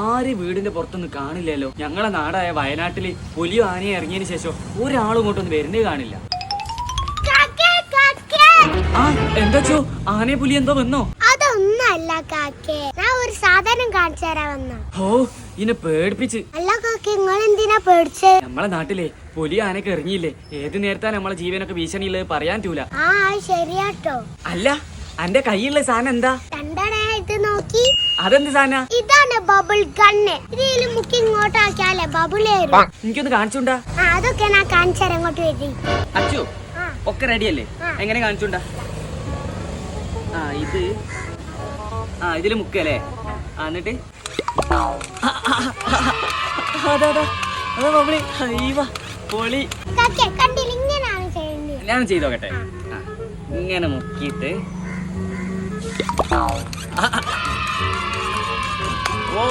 ആര് വീടിന്റെ പുറത്തൊന്നും കാണില്ലല്ലോ. ഞങ്ങളെ നാടായ വയനാട്ടില് പുലിയോ ആനയെ ഇറങ്ങിയതിന് ശേഷം ഒരാളും ഇങ്ങോട്ടൊന്നും വരുന്നേ കാണില്ല. ആ എന്താ ചോ, ആനയെ പുലി എന്തോ വന്നോ? അതൊന്നല്ല കാക്കേ, ഞാൻ ഒരു സാധനം കാണിച്ചു തരാൻ വന്ന. ഓ ഇന്നെ പേടിപ്പിച്ച്. അല്ല കാക്കേ, നിങ്ങൾ എന്തിനാ പേടിച്ചേ? നമ്മളെ നാട്ടിലെ പുലി ആനയൊക്കെ ഇറങ്ങിയില്ലേ, ഏത് നേരത്താ നമ്മളെ ജീവനൊക്കെ ഭീഷണിയുള്ളത് പറയാൻ പറ്റൂല. ആ ശരിയാട്ടോ. അല്ല അന്റെ കയ്യിലുള്ള സാധനം എന്താ? ഇത് നോക്കി. അതെന്ത് സാധന? ഇതാണ് ബബിൾ ഗണ്ണ്. ഇതിൽ മുക്കി ഇങ്ങോട്ടാക്കിയാലേ ബബിളേരും. എനിക്കൊന്ന് കാണിച്ചുണ്ടാ. അതൊക്കെ ഞാൻ കാണിച്ചു തരാം, ഇങ്ങോട്ട് വരി. അച്ചു ഒക്കെ റെഡിയല്ലേ? എങ്ങനെ കാണിച്ചുണ്ടാ? ഇതില് മുക്കല്ലേ? എന്നിട്ട് ഇങ്ങനെയാണ് ചെയ്യേണ്ടത്. ഞാൻ ചെയ്തോക്കട്ടെ. ഇങ്ങനെ മുക്കിയിട്ട് ഓ